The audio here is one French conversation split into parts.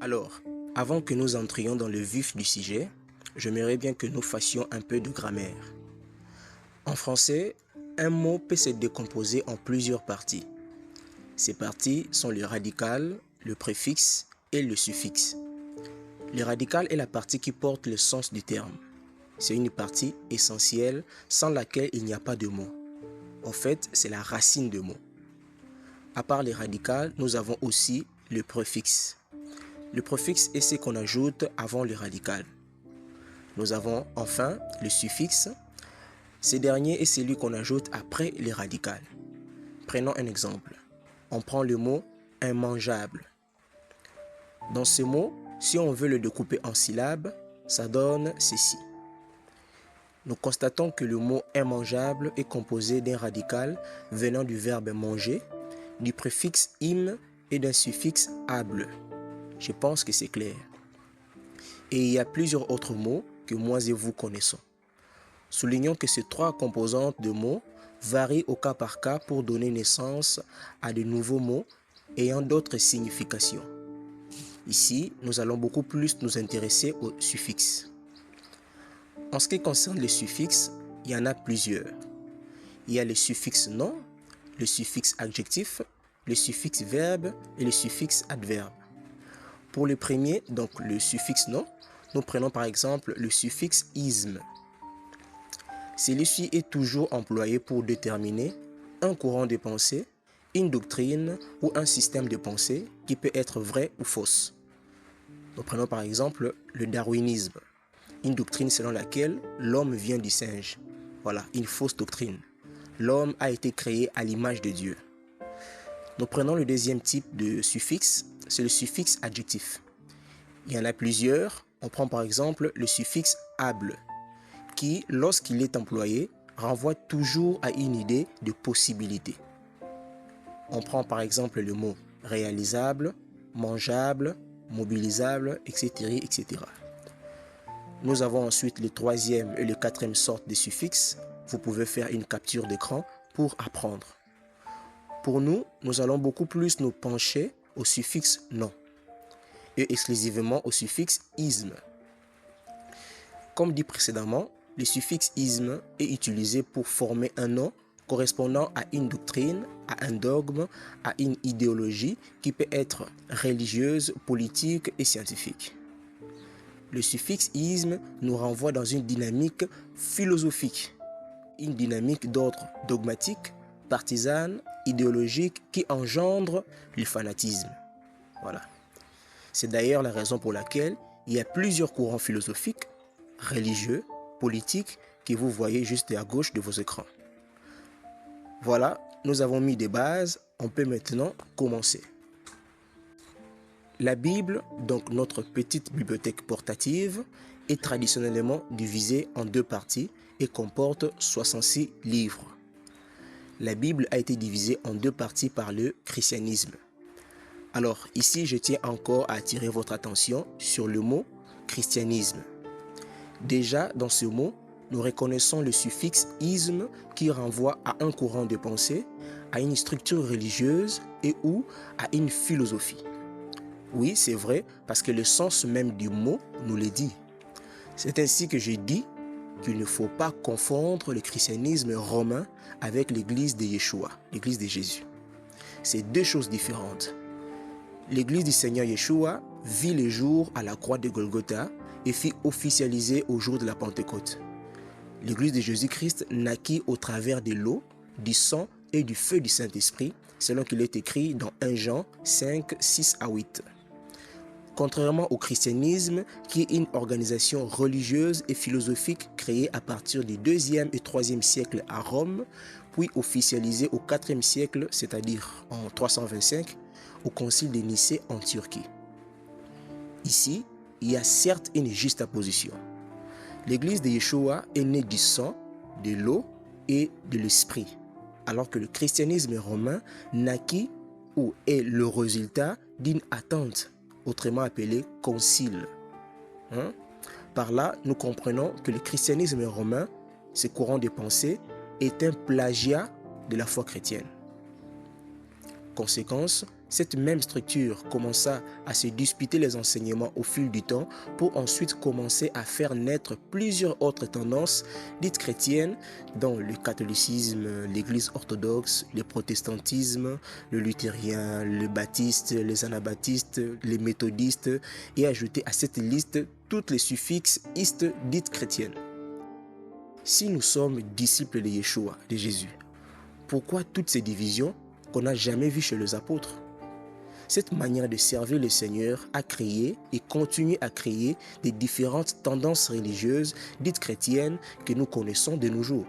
Alors, avant que nous entrions dans le vif du sujet, j'aimerais bien que nous fassions un peu de grammaire. En français, un mot peut se décomposer en plusieurs parties. Ces parties sont le radical, le préfixe et le suffixe. Le radical est la partie qui porte le sens du terme. C'est une partie essentielle sans laquelle il n'y a pas de mot. En fait, c'est la racine de mot. À part les radicales, nous avons aussi le préfixe. Le préfixe est ce qu'on ajoute avant le radical. Nous avons enfin le suffixe. Ce dernier est celui qu'on ajoute après les radicales. Prenons un exemple. On prend le mot immangeable. Dans ce mot, si on veut le découper en syllabes, ça donne ceci. Nous constatons que le mot immangeable est composé d'un radical venant du verbe manger, du préfixe im et d'un suffixe able. Je pense que c'est clair. Et il y a plusieurs autres mots que moi et vous connaissons. Soulignons que ces trois composantes de mots varient au cas par cas pour donner naissance à de nouveaux mots ayant d'autres significations. Ici, nous allons beaucoup plus nous intéresser aux suffixes. En ce qui concerne les suffixes, il y en a plusieurs. Il y a le suffixe nom, le suffixe adjectif, le suffixe verbe et le suffixe adverbe. Pour le premier, donc le suffixe nom, nous prenons par exemple le suffixe isme. Celui-ci est toujours employé pour déterminer un courant de pensée, une doctrine ou un système de pensée qui peut être vrai ou fausse. Nous prenons par exemple le darwinisme, une doctrine selon laquelle l'homme vient du singe. Voilà, une fausse doctrine. L'homme a été créé à l'image de Dieu. Nous prenons le deuxième type de suffixe, c'est le suffixe adjectif. Il y en a plusieurs. On prend par exemple le suffixe able, qui, lorsqu'il est employé, renvoie toujours à une idée de possibilité. On prend par exemple le mot réalisable, mangeable, mobilisable, etc., etc. Nous avons ensuite le troisième et le quatrième sorte de suffixes. Vous pouvez faire une capture d'écran pour apprendre. Pour nous, nous allons beaucoup plus nous pencher au suffixe nom et exclusivement au suffixe isme. Comme dit précédemment, le suffixe isme est utilisé pour former un nom correspondant à une doctrine, à un dogme, à une idéologie qui peut être religieuse, politique et scientifique. Le suffixe isme nous renvoie dans une dynamique philosophique, une dynamique d'ordre dogmatique, partisane, idéologique qui engendre le fanatisme. Voilà. C'est d'ailleurs la raison pour laquelle il y a plusieurs courants philosophiques, religieux, politiques, que vous voyez juste à gauche de vos écrans. Voilà, nous avons mis des bases, on peut maintenant commencer. La Bible, donc notre petite bibliothèque portative, est traditionnellement divisée en deux parties et comporte 66 livres. La Bible a été divisée en deux parties par le christianisme. Alors ici, je tiens encore à attirer votre attention sur le mot christianisme. Déjà, dans ce mot, nous reconnaissons le suffixe isme qui renvoie à un courant de pensée, à une structure religieuse et ou à une philosophie. Oui, c'est vrai, parce que le sens même du mot nous le dit. C'est ainsi que je dis qu'il ne faut pas confondre le christianisme romain avec l'église de Yeshua, l'église de Jésus. C'est deux choses différentes. L'église du Seigneur Yeshua vit le jour à la croix de Golgotha et fut officialisée au jour de la Pentecôte. L'église de Jésus-Christ naquit au travers de l'eau, du sang et du feu du Saint-Esprit, selon qu'il est écrit dans 1 Jean 5, 6 à 8. Contrairement au christianisme, qui est une organisation religieuse et philosophique créée à partir du 2e et 3e siècle à Rome, puis officialisée au 4e siècle, c'est-à-dire en 325, au concile de Nicée en Turquie. Ici, il y a certes une juxtaposition. L'église de Yeshua est née du sang, de l'eau et de l'esprit, alors que le christianisme romain naquit ou est le résultat d'une attente, autrement appelée concile. Par là, nous comprenons que le christianisme romain, ce courant de pensée, est un plagiat de la foi chrétienne. conséquence, cette même structure commença à se disputer les enseignements au fil du temps pour ensuite commencer à faire naître plusieurs autres tendances dites chrétiennes dont le catholicisme, l'église orthodoxe, le protestantisme, le luthérien, le baptiste, les anabaptistes, les méthodistes et ajouter à cette liste toutes les suffixes istes dites chrétiennes. Si nous sommes disciples de Yeshua, de Jésus, pourquoi toutes ces divisions qu'on n'a jamais vues chez les apôtres? Cette manière de servir le Seigneur a créé et continue à créer des différentes tendances religieuses dites chrétiennes que nous connaissons de nos jours.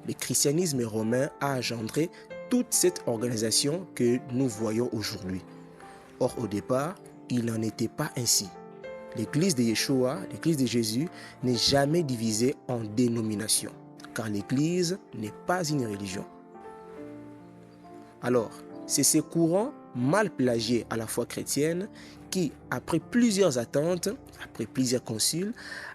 Le christianisme romain a engendré toute cette organisation que nous voyons aujourd'hui. Or, au départ, il n'en était pas ainsi. L'église de Yeshua, l'église de Jésus, n'est jamais divisée en dénominations, car l'église n'est pas une religion. Alors, c'est ces courants mal plagiés à la foi chrétienne qui, après plusieurs attentes, après plusieurs conciles,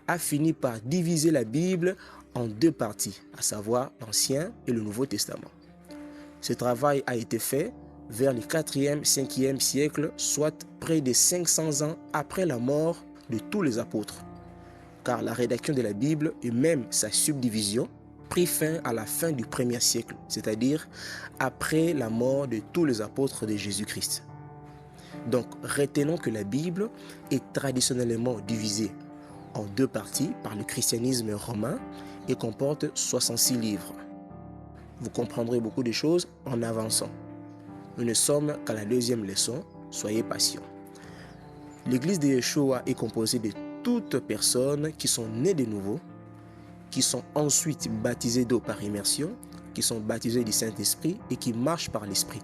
a fini par diviser la Bible en deux parties, à savoir l'Ancien et le Nouveau Testament. Ce travail a été fait vers le 4e, 5e siècle, soit près de 500 ans après la mort de tous les apôtres. Car la rédaction de la Bible et même sa subdivision prit fin à la fin du 1er siècle, c'est-à-dire après la mort de tous les apôtres de Jésus-Christ. Donc, retenons que la Bible est traditionnellement divisée en deux parties par le christianisme romain et comporte 66 livres. Vous comprendrez beaucoup de choses en avançant. Nous ne sommes qu'à la deuxième leçon, soyez patients. L'église de Yeshua est composée de toutes personnes qui sont nées de nouveau, qui sont ensuite baptisées d'eau par immersion, qui sont baptisées du Saint-Esprit et qui marchent par l'Esprit.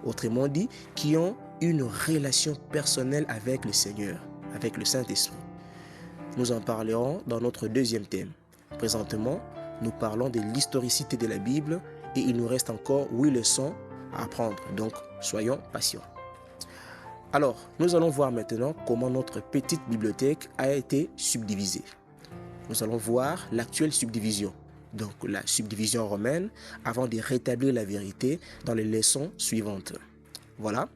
Autrement dit, qui ont une relation personnelle avec le Seigneur, avec le Saint-Esprit. Nous en parlerons dans notre deuxième thème. Présentement, nous parlons de l'historicité de la Bible et il nous reste encore 8 leçons à apprendre. Donc, soyons patients. Alors, nous allons voir maintenant comment notre petite bibliothèque a été subdivisée. Nous allons voir l'actuelle subdivision, donc la subdivision romaine, avant de rétablir la vérité dans les leçons suivantes. Voilà,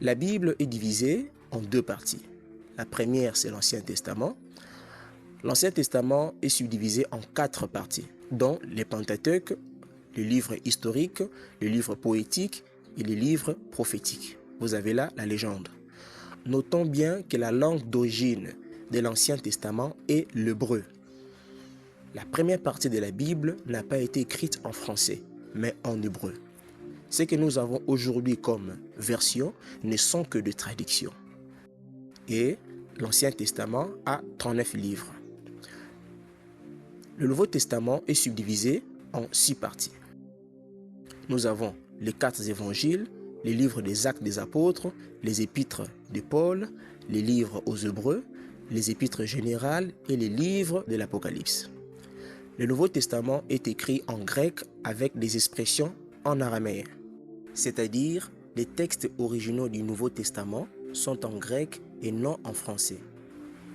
la Bible est divisée en deux parties. La première, c'est l'Ancien Testament. L'Ancien Testament est subdivisé en 4 parties, dont les Pentateuques, le livre historique, le livre poétique et le livre prophétique. Vous avez là la légende. Notons bien que la langue d'origine de l'Ancien Testament est l'hébreu. La première partie de la Bible n'a pas été écrite en français, mais en hébreu. Ce que nous avons aujourd'hui comme version ne sont que de traductions. Et l'Ancien Testament a 39 livres. Le Nouveau Testament est subdivisé en 6 parties. Nous avons les 4 évangiles, les livres des Actes des Apôtres, les épîtres de Paul, les livres aux Hébreux, les épîtres générales et les livres de l'Apocalypse. Le Nouveau Testament est écrit en grec avec des expressions en araméen, c'est-à-dire les textes originaux du Nouveau Testament sont en grec et non en français.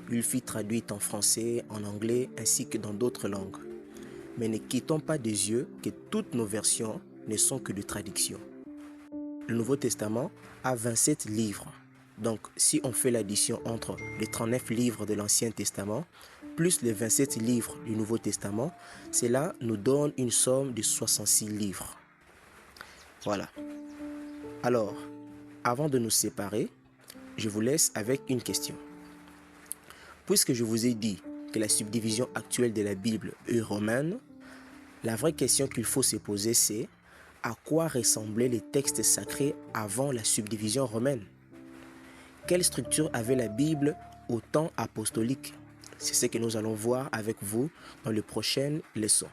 Il fut traduit en français, en anglais ainsi que dans d'autres langues. Mais ne quittons pas des yeux que toutes nos versions ne sont que de traduction. Le Nouveau Testament a 27 livres. Donc, si on fait l'addition entre les 39 livres de l'Ancien Testament plus les 27 livres du Nouveau Testament, cela nous donne une somme de 66 livres. Voilà. Alors, avant de nous séparer, je vous laisse avec une question. Puisque je vous ai dit que la subdivision actuelle de la Bible est romaine, la vraie question qu'il faut se poser, c'est à quoi ressemblaient les textes sacrés avant la subdivision romaine? Quelle structure avait la Bible au temps apostolique? C'est ce que nous allons voir avec vous dans les prochaines leçons.